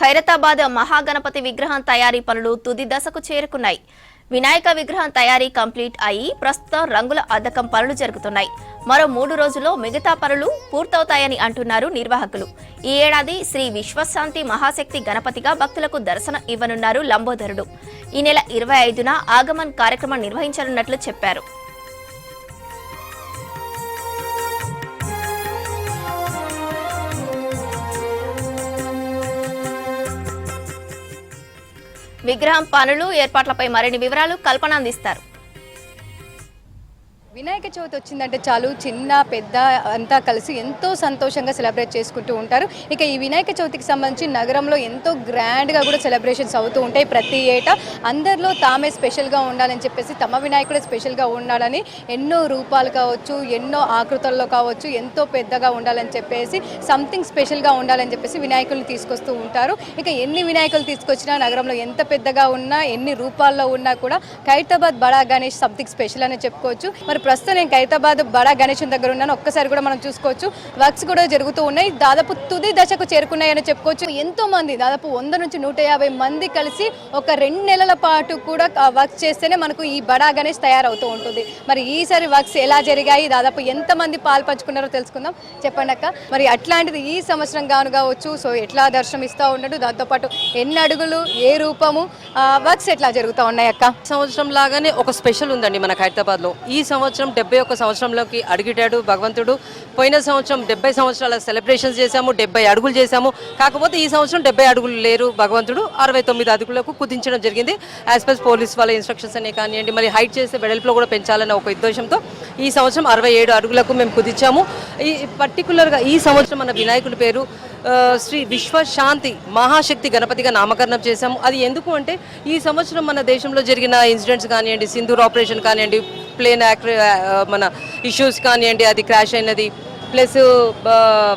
ఖైరతాబాద్ మహాగణపతి విగ్రహం తయారీ పనులు తుది దశకు చేరుకున్నాయి. వినాయక విగ్రహం తయారీ కంప్లీట్ అయి ప్రస్తుతం రంగుల అద్దకం పనులు జరుగుతున్నాయి. మరో 3 రోజుల్లో మిగతా పనులు పూర్తవుతాయని అంటున్నారు నిర్వాహకులు. ఈ ఏడాది శ్రీ విశ్వశాంతి మహాశక్తి గణపతిగా భక్తులకు దర్శనం ఇవ్వనున్నారు లంబోదరుడు. ఈ నెల 25న ఆగమన్ కార్యక్రమం నిర్వహించనున్నట్లు చెప్పారు. విగ్రహం పనులు ఏర్పాట్లపై మరిన్ని వివరాలు కల్పన అందిస్తారు. వినాయక చవితి వచ్చిందంటే చాలు చిన్న పెద్ద అంతా కలిసి ఎంతో సంతోషంగా సెలబ్రేట్ చేసుకుంటూ ఉంటారు. ఇక ఈ వినాయక చవితికి సంబంధించి నగరంలో ఎంతో గ్రాండ్గా కూడా సెలబ్రేషన్స్ అవుతూ ఉంటాయి. ప్రతి ఏటా అందరిలో తామే స్పెషల్గా ఉండాలని చెప్పేసి తమ వినాయకుడే స్పెషల్గా ఉండాలని ఎన్నో రూపాలు కావచ్చు, ఎన్నో ఆకృతుల్లో కావచ్చు, ఎంతో పెద్దగా ఉండాలని చెప్పేసి సంథింగ్ స్పెషల్గా ఉండాలని చెప్పేసి వినాయకుల్ని తీసుకొస్తూ ఉంటారు. ఇక ఎన్ని వినాయకులు తీసుకొచ్చినా నగరంలో ఎంత పెద్దగా ఉన్నా ఎన్ని రూపాల్లో ఉన్నా కూడా ఖైరతాబాద్ బడా గణేష్ సంథింగ్ స్పెషల్ అని చెప్పుకోవచ్చు. మరి ప్రస్తుతం నేను ఖైరతాబాద్ బడా గణేష్ దగ్గర ఉన్నాను. ఒక్కసారి కూడా మనం చూసుకోవచ్చు వర్క్స్ కూడా జరుగుతూ ఉన్నాయి. దాదాపు తుది దశకు చేరుకున్నాయని చెప్పుకోవచ్చు. ఎంతో మంది దాదాపు 100 నుంచి 150 మంది కలిసి ఒక 2 నెలల పాటు కూడా వర్క్ చేస్తేనే మనకు ఈ బడా గణేష్ తయారవుతూ ఉంటుంది. మరి ఈసారి వర్క్స్ ఎలా జరిగాయి, దాదాపు ఎంతమంది పాల్పంచుకున్నారో తెలుసుకుందాం. చెప్పండి అక్క, మరి అట్లాంటిది ఈ సంవత్సరం కావచ్చు, సో ఎట్లా దర్శనం ఇస్తూ ఉన్నాడు, దాంతోపాటు ఎన్ని అడుగులు, ఏ రూపము, వర్క్స్ ఎట్లా జరుగుతూ ఉన్నాయి అక్క? సంవత్సరం లాగానే ఒక స్పెషల్ ఉందండి మన ఖైరతాబాద్లో. ఈ సంవత్సరం 71 సంవత్సరంలోకి అడుగుతాడు భగవంతుడు. పోయిన సంవత్సరం 70 సంవత్సరాల సెలబ్రేషన్స్ చేశాము, 70 అడుగులు చేశాము. కాకపోతే ఈ సంవత్సరం 70 అడుగులు లేరు భగవంతుడు, 69 అడుగులకు కుదించడం జరిగింది. యాజ్ పర్ పోలీస్ వాళ్ళ ఇన్స్ట్రక్షన్స్ అనే కానివ్వండి, మరి హైట్ చేసే వెడల్పులో కూడా పెంచాలన్న ఒక ఉద్దేశంతో ఈ సంవత్సరం 67 అడుగులకు మేము కుదించాము. ఈ పర్టికులర్గా ఈ సంవత్సరం మన వినాయకుడి పేరు శ్రీ విశ్వశాంతి మహాశక్తి గణపతిగా నామకరణం చేశాము. అది ఎందుకు అంటే ఈ సంవత్సరం మన దేశంలో జరిగిన ఇన్సిడెంట్స్ కానివ్వండి, సింధూర్ ఆపరేషన్ కానివ్వండి, ప్లేన్ మన ఇష్యూస్ కానివ్వండి, అది క్రాష్ అయినది, ప్లస్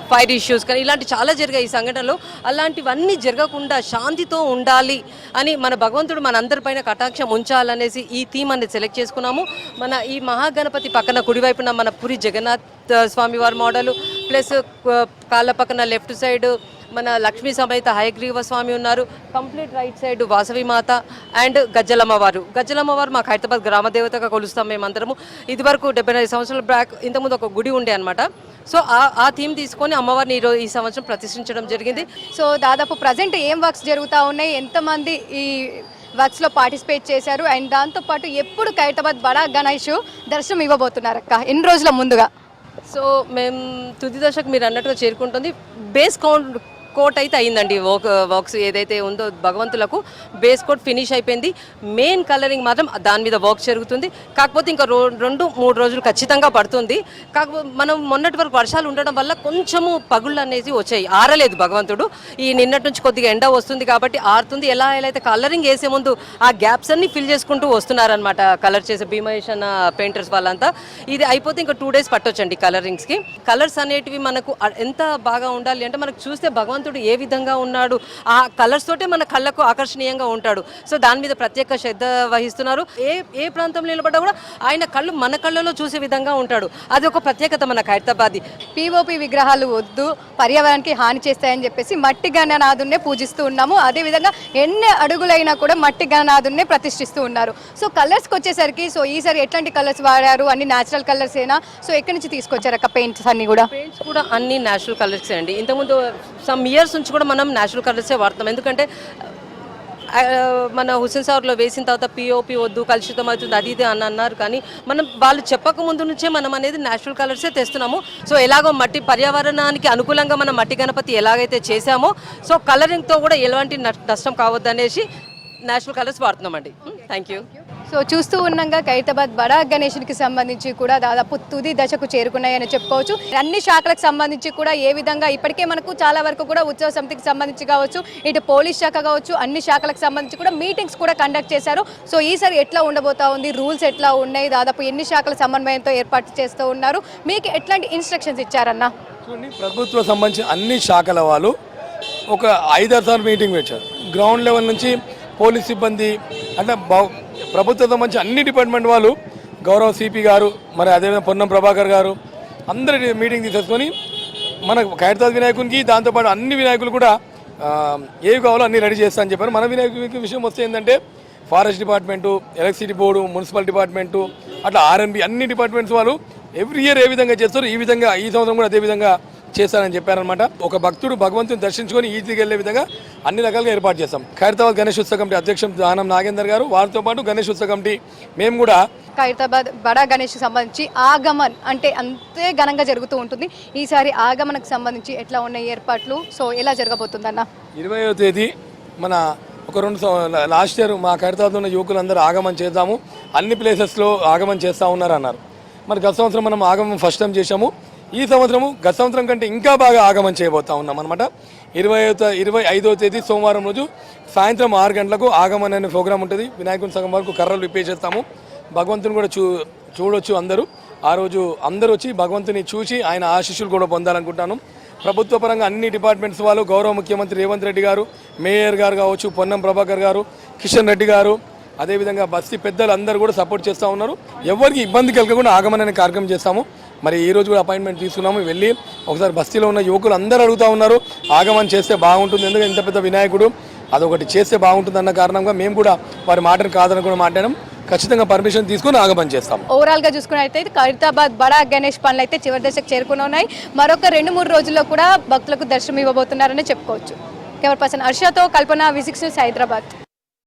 ఫైర్ ఇష్యూస్ కానీ ఇలాంటి చాలా జరిగాయి ఈ సంఘటనలో. అలాంటివన్నీ జరగకుండా శాంతితో ఉండాలి అని మన భగవంతుడు మనందరిపైన కటాక్షం ఉంచాలనేసి ఈ థీమ్ అనేది సెలెక్ట్ చేసుకున్నాము. మన ఈ మహాగణపతి పక్కన కుడివైపున మన పురి జగన్నాథ్ స్వామి వారి మోడలు, ప్లస్ కాళ్ళ పక్కన లెఫ్ట్ సైడ్ మన లక్ష్మీ సమేత హయగ్రీవ స్వామి ఉన్నారు. Complete right side Vasavi Mata and గజ్జలమ్మవారు. గజ్జలమ్మవారు మా ఖైరతాబాద్ గ్రామదేవతగా కొలుస్తాం మేమందరము. ఇది వరకు 75 సంవత్సరాల బ్యాక్ ఇంతకుముందు ఒక గుడి ఉండే అనమాట. సో ఆ థీమ్ తీసుకొని అమ్మవారిని ఈ సంవత్సరం ప్రతిష్ఠించడం జరిగింది. సో దాదాపు ప్రజెంట్ ఏం వర్క్స్ జరుగుతూ ఉన్నాయి, ఎంతమంది ఈ వర్క్స్లో పార్టిసిపేట్ చేశారు, అండ్ దాంతోపాటు ఎప్పుడు ఖైరతాబాద్ బడా గణేష్ దర్శనం ఇవ్వబోతున్నారు అక్క, ఎన్ని రోజుల ముందుగా? సో మేము తుది దశకు మీరు అన్నట్టుగా చేరుకుంటుంది. బేస్ కోట్ అయితే అయిందండి. వర్క్స్ ఏదైతే ఉందో భగవంతులకు బేస్ కోట్ ఫినిష్ అయిపోయింది. మెయిన్ కలరింగ్ మాత్రం దాని మీద వర్క్ జరుగుతుంది. కాకపోతే ఇంకా 2-3 రోజులు ఖచ్చితంగా పడుతుంది. కాకపోతే మనం మొన్నటి వరకు వర్షాలు ఉండడం వల్ల కొంచెము పగుళ్ళు అనేది వచ్చాయి, ఆరలేదు భగవంతుడు. ఈ నిన్నటి నుంచి కొద్దిగా ఎండ వస్తుంది కాబట్టి ఆరుతుంది. ఎలా అయితే కలరింగ్ వేసే ముందు ఆ గ్యాప్స్ అన్ని ఫిల్ చేసుకుంటూ వస్తున్నారనమాట కలర్ చేసే భీమేషన్ పెయింటర్స్ వాళ్ళంతా. ఇది అయిపోతే ఇంకా 2 డేస్ పట్టొచ్చండి కలరింగ్స్కి. కలర్స్ అనేటివి మనకు ఎంత బాగా ఉండాలి అంటే మనకు చూస్తే భగవంతుడు ఏ విధంగా ఉన్నాడు, ఆ కలర్స్ తోటే మన కళ్ళకు ఆకర్షణీయంగా ఉంటాడు. సో దాని మీద ప్రత్యేక శ్రద్ధ వహిస్తున్నారు. ఏ ప్రాంతంలో నిలబడ్డా కూడా ఆయన కళ్ళు మన కళ్ళలో చూసే విధంగా ఉంటాడు. అది ఒక ప్రత్యేకత మన ఖైరతాబాద్. పిఓపి విగ్రహాలు వద్దు, పర్యావరణానికి హాని చేస్తాయని చెప్పేసి మట్టి గణనాథున్నే పూజిస్తూ ఉన్నాము. అదేవిధంగా ఎన్ని అడుగులైనా కూడా మట్టి గణనాథున్నే ప్రతిష్ఠిస్తూ ఉన్నారు. సో కలర్స్కి వచ్చేసరికి సో ఈసారి ఎట్లాంటి కలర్స్ వాడారు? అన్ని న్యాచురల్ కలర్స్ ఏనా? సో ఎక్కడి నుంచి తీసుకొచ్చారు అక్క పెయింట్స్ అన్ని కూడా? పెయింట్స్ కూడా అన్ని న్యాచురల్ కలర్స్ అండి. ఇంతకుముందు సమ్ ఇయర్స్ నుంచి కూడా మనం న్యాచురల్ కలర్సే వాడతాం. ఎందుకంటే మన హుస్సేన్ సాగర్లో వేసిన తర్వాత పిఓపి వద్దు, కలుషితం అవుతుంది, అది ఇది అని అన్నారు. కానీ మనం వాళ్ళు చెప్పక ముందు నుంచే మనం అనేది న్యాచురల్ కలర్సే తెస్తున్నాము. సో ఎలాగో మట్టి పర్యావరణానికి అనుకూలంగా మనం మట్టి గణపతి ఎలాగైతే చేసామో, సో కలరింగ్తో కూడా ఎలాంటి నష్టం కావద్దు అనేసి న్యాచురల్ కలర్స్ వాడుతున్నామండి. Thank you. సో చూస్తూ ఉన్నాగా ఖైరతాబాద్ బడా గణేష్కి సంబంధించి కూడా దాదాపు తుది దశకు చేరుకున్నాయని చెప్పుకోవచ్చు. అన్ని శాఖలకు సంబంధించి కూడా ఏ విధంగా ఇప్పటికే మనకు చాలా వరకు కూడా ఉత్సవ సమితికి సంబంధించి కావచ్చు, ఇటు పోలీస్ శాఖ కావచ్చు, అన్ని శాఖలకు సంబంధించి కూడా మీటింగ్స్ కూడా కండక్ట్ చేశారు. సో ఈసారి ఎట్లా ఉండబోతా ఉంది, రూల్స్ ఎట్లా ఉన్నాయి, దాదాపు ఎన్ని శాఖల సమన్వయంతో ఏర్పాటు చేస్తూ ఉన్నారు, మీకు ఎట్లాంటి ఇన్స్ట్రక్షన్స్ ఇచ్చారన్న? ప్రభుత్వ సంబంధించి అన్ని శాఖల వాళ్ళు ఒక 5-6 సార్లు మీటింగ్ పెట్టారు. గ్రౌండ్ లెవెల్ నుంచి పోలీస్ సిబ్బంది అంటే ప్రభుత్వం సంబంధించి అన్ని డిపార్ట్మెంట్ వాళ్ళు, గౌరవ సిపి గారు, మరి అదేవిధంగా పొన్నం ప్రభాకర్ గారు అందరి మీటింగ్ తీసేసుకొని మన ఖైరతాబాద్ వినాయకునికి దాంతోపాటు అన్ని వినాయకులు కూడా ఏవి కావాలో అన్నీ రెడీ చేస్తా అని చెప్పారు. మన వినాయక విషయం వస్తే ఏంటంటే forest department, electricity board, municipal department, అట్లా ఆర్ఎన్బి అన్ని డిపార్ట్మెంట్స్ వాళ్ళు ఎవ్రీ ఇయర్ ఏ విధంగా చేస్తారు ఈ విధంగా ఈ సంవత్సరం కూడా అదే విధంగా చేస్తారని చెప్పారనమాట. ఒక భక్తుడు భగవంతుని దర్శించుకొని ఈజీగా వెళ్ళే విధంగా అన్ని రకాలుగా ఏర్పాటు చేస్తాం. ఖైరతాబాద్ గణేష్ ఉత్సవ కమిటీ అధ్యక్షుడు దానం నాగేందర్ గారు, వారితో పాటు గణేష్ ఉత్సవ కమిటీ మేము కూడా ఖైరతాబాద్ బడా గణేష్కి సంబంధించి ఆగమన్ అంటే అంతే ఘనంగా జరుగుతూ ఉంటుంది. ఈసారి ఆగమనకు సంబంధించి ఎట్లా ఉన్నాయి ఏర్పాట్లు, సో ఎలా జరగబోతుందన్న? 20వ తేదీ మన ఒక లాస్ట్ ఇయర్ మా ఖైరతాబాద్లో ఉన్న యువకులందరూ ఆగమనం చేద్దాము, అన్ని ప్లేసెస్లో ఆగమనం చేస్తూ ఉన్నారు అన్నారు. మరి గత సంవత్సరం మనం ఆగమనం ఫస్ట్ టైం చేసాము. ఈ సంవత్సరము గత సంవత్సరం కంటే ఇంకా బాగా ఆగమనం చేయబోతా ఉన్నాం అనమాట. 25వ తేదీ సోమవారం రోజు సాయంత్రం 6 గంటలకు ఆగమనం అనే ప్రోగ్రామ్ ఉంటుంది. వినాయకుని సగం వరకు కర్రలు విప్పేసేస్తాము. భగవంతుని కూడా చూడొచ్చు అందరూ. ఆ రోజు అందరూ వచ్చి భగవంతుని చూసి ఆయన ఆశీస్సులు కూడా పొందాలనుకుంటాను. ప్రభుత్వ పరంగా అన్ని డిపార్ట్మెంట్స్ వాళ్ళు, గౌరవ ముఖ్యమంత్రి రేవంత్ రెడ్డి గారు, మేయర్ గారు కావచ్చు, పొన్నం ప్రభాకర్ గారు, కిషన్ రెడ్డి గారు, అదేవిధంగా బస్తీ పెద్దలు అందరూ కూడా సపోర్ట్ చేస్తూ ఉన్నారు. ఎవరికి ఇబ్బంది కలగకుండా ఆగమన కార్యక్రమం చేస్తాము. మరి ఈ రోజు కూడా అపాయింట్మెంట్ తీసుకున్నాము. వెళ్ళి ఒకసారి బస్తీలో ఉన్న యువకులు అందరూ అడుగుతూ ఉన్నారు ఆగమనం చేస్తే బాగుంటుంది, ఎందుకంటే ఇంత పెద్ద వినాయకుడు అదొకటి చేస్తే బాగుంటుంది అన్న కారణంగా మేము కూడా వారి మాటను కాదని కూడా మాట్లాడాం. ఖచ్చితంగా పర్మిషన్ తీసుకుని ఆగమనం చేస్తాం. ఓవరాల్ గా చూసుకున్నట్లయితే ఖైరతాబాద్ బడా గణేష్ పనులు అయితే చివరి దశకు చేరుకుని ఉన్నాయి. మరొక 2-3 రోజుల్లో కూడా భక్తులకు దర్శనం ఇవ్వబోతున్నారని చెప్పుకోవచ్చు. కెమెరా పర్సన్ హర్షతో కల్పన, V6 న్యూస్, హైదరాబాద్.